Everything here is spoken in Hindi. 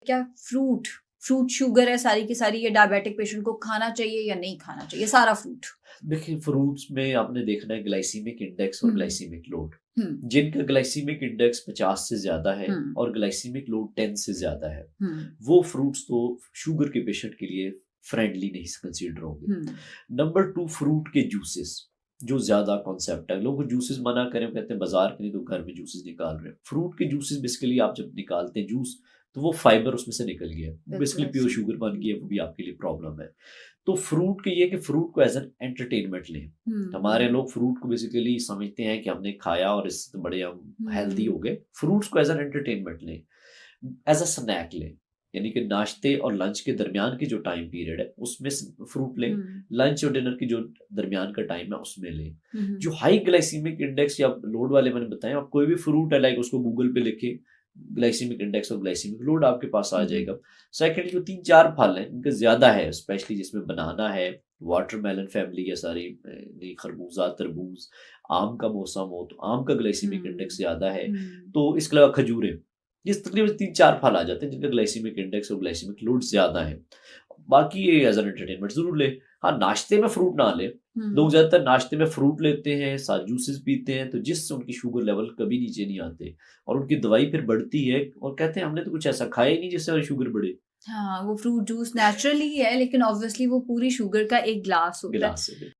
क्या फ्रूट फ्रूट शुगर है सारी की सारी, ये डायबिटिक पेशेंट को खाना चाहिए या नहीं खाना चाहिए सारा फ्रूट? देखिए, फ्रूट्स में आपने देखना है ग्लाइसीमिक इंडेक्स और हम्म। Glycaemic load. हम्म। जिनका ग्लाइसीमिक इंडेक्स 50 से ज़्यादा है हम्म। और ग्लाइसीमिक लोड 10 से ज़्यादा है, हम्म। वो फ्रूट्स तो शुगर के पेशेंट के लिए फ्रेंडली नहीं कंसीडर होंगे। हम्म। नंबर 2, फ्रूट के जूसेस, जो ज़्यादा कॉन्सेप्ट है। लोग जूसेस मना करें, वो कहते हैं बाज़ार के नहीं तो घर में जूसेस निकाल रहे हैं। फ्रूट के जूसेस बेसिकली आप जब निकालते हैं जूस, तो वो फाइबर उसमें से निकल गया है। वो बिल्कुल बेसिकली प्योर ऐसे। शुगर बन गई है, वो भी आपके लिए प्रॉब्लम है। तो फ्रूट के ये कि फ्रूट को एज़ एन एंटरटेनमेंट लें। हमारे लोग फ्रूट को बेसिकली समझते हैं कि हमने खाया और इससे बड़े हम हेल्दी हम्म। हो गए। फ्रूट्स को एज़ एन एंटरटेनमेंट लें, एज़ अ स्नैक लें। यानी कि नाश्ते और लंच के दरमियान की जो टाइम पीरियड है, उसमें फ्रूट लें। हम्म। लंच और डिनर की जो दरमियान का टाइम है, उसमें लें। हम्म। जो हाई ग्लाइसीमिक इंडेक्स या लोड वाले मैंने बताया, आप कोई भी फ्रूट है लाइक उसको गूगल पे लिखे, ग्लाइसीमिक इंडेक्स और ग्लाइसीमिक लोड आपके पास आ हम्म। जाएगा। सेकंड, जो 3-4 फल हैं, इनका ज़्यादा है, स्पेशली जिसमें बनाना है, वाटरमेलन फैमिली या सारी खरबूजा, तरबूज, आम का मौसम हो, तो आम का ग्लाइसीमिक इंडेक्स ज़्यादा है। हम्म। तो इसके अलावा खजूरें, ये तकरीबन 3-4 फल आ जाते हैं जिनका ग्लाइसीमिक इंडेक्स और ग्लाइसीमिक लोड ज़्यादा है। बाकी ये एज़ एन एंटरटेनमेंट ज़रूर लें। हाँ, नाश्ते में फ्रूट ना लें। लोग हम्म। ज़्यादातर नाश्ते में फ्रूट लेते हैं, साथ जूसेस पीते हैं, तो जिससे उनकी शुगर लेवल कभी नीचे नहीं आते और उनकी दवाई फिर बढ़ती है और कहते हैं हमने तो कुछ ऐसा खाया ही नहीं जिससे हमारी शुगर बढ़े। हाँ, वो फ्रूट जूस नेचुरली है, लेकिन ऑब्वियसली वो पूरी शुगर का एक ग्लास होता है। गिलास से।